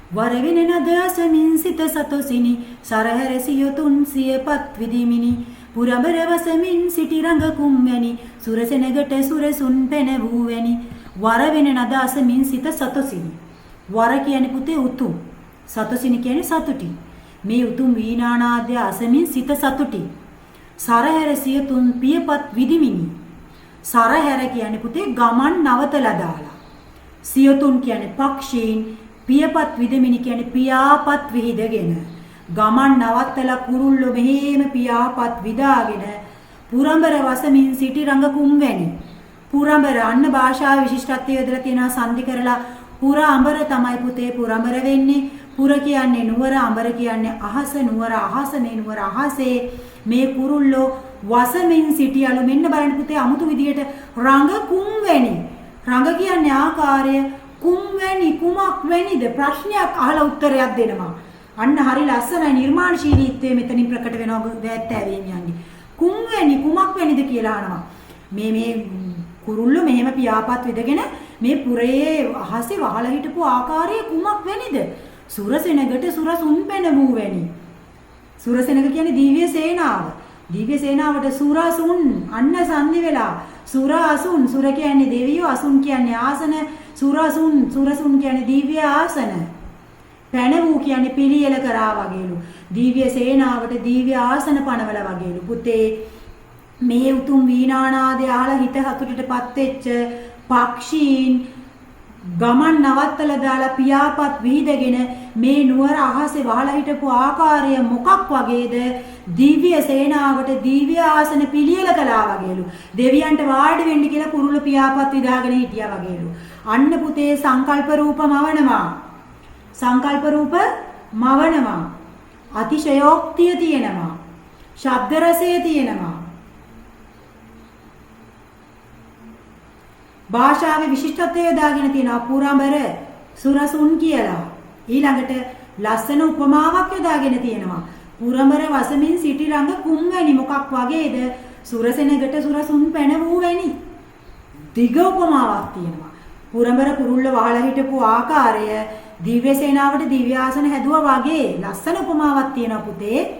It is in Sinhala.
වරවෙන නදසමින් සිත සතොසිනි සරහැර සියොතුන් සියපත් විදිමිනි පුරඹර වසමින් සිටි රඟකුම් වැනි සුරසෙනගට සුරසුන් පැන වූ වැනි වරවෙන නදසමින් සිත සතොසිනි වර කියන්නේ පුතේ උතුම් සතොසිනි කියන්නේ සතුටි මේ උතුම් වීණානාදය අසමින් සිත සතුටි සරහැර සියතුන් පියපත් විදිමිනි සරහැර කියන්නේ පුතේ ගමන් නවතලා දාලා සියතුන් කියන්නේ පක්ෂීන් පියපත් විදමිනි කියන්නේ පියාපත් විහිදගෙන ගමන් නවත්තලා කුරුල්ලෝ මෙහෙම පියාපත් විදාගෙන පුරඹර වසමින් සිටි රඟකුම් වැනි පුරඹර අන්න භාෂාවේ විශිෂ්ටත්වය යොදලා තියෙනවා සංදි කරලා පුර අඹර තමයි පුතේ පුරඹර වෙන්නේ පුර කියන්නේ නුවර අඹර කියන්නේ අහස නුවර අහස මේ නුවර අහසේ මේ කුරුල්ලෝ වසමින් සිටියලු මෙන්න බලන්න පුතේ අමුතු විදියට රඟකුම් වැනි රඟ කියන්නේ ආකාරය කුම් වැනි කුමක් වැනිද ප්‍රශ්නයක් අහලා උත්තරයක් දෙනවා අන්න හරි ලස්සනයි නිර්මාණශීලීත්වය මෙතනින් ප්‍රකට වෙනවා වැත්තෑවෙන් යන්නේ කුම් වැනි කුමක් වැනිද කියලා අහනවා මේ කුරුල්ලෝ මෙහෙම පියාපත් විදගෙන මේ පුරේ අහසේ වහලා හිටපු ආකාරය කුමක් වැනිද සුරසෙනගට සුරසුන් පැන වූ වැනි සුරසෙනග කියන්නේ දිව්‍ය සේනාව දිව්‍ය සේනාවට සුරසුන් අන්න සංදි වෙලා සුර අසුන් සුර කියන්නේ දෙවියෝ අසුන් කියන්නේ ආසන සුරසුන් කියන්නේ දිව්‍ය ආසන පැන වූ කියන්නේ පිළියෙල කරා වගේලු දිව්‍ය සේනාවට දිව්‍ය ආසන පනවල වගේලු පුතේ මේ උතුම් වීණානාදය අහලා හිත හතුටටපත් වෙච්ච පක්ෂීන් ගමන් නවත්තලා දාලා පියාපත් විහිදගෙන මේ නුවර අහසේ වහලා හිටපු ආකාරය මොකක් වගේද දිව්‍ය සේනාවට දිව්‍ය ආසන පිළියෙල කළා වගේලු දෙවියන්ට වාඩි වෙන්න කියලා කුරුළු පියාපත් විදාගෙන හිටියා වගේලු අන්න පුතේ සංකල්ප රූප මවනවා අතිශයෝක්තිය තියෙනවා ශබ්ද රසය තියෙනවා භාෂාවේ විශිෂ්ටත්වය යොදාගෙන තියෙනවා පුරඹර සුරසුන් කියලා ඊළඟට ලස්සන උපමාවක් යොදාගෙන තියෙනවා පුරඹර වසමින් සිටි රඟ කුම් වැනි මොකක් වගේද සුරසෙනගට සුරසුන් පැන වූ වැනි දිග උපමාවක් තියෙනවා පුරඹර කුරුල්ල වහලා හිටපු ආකාරය දිව්‍ය සේනාවට දිව්‍ය ආසන හැදුවා වගේ ලස්සන උපමාවක් තියෙනවා පුතේ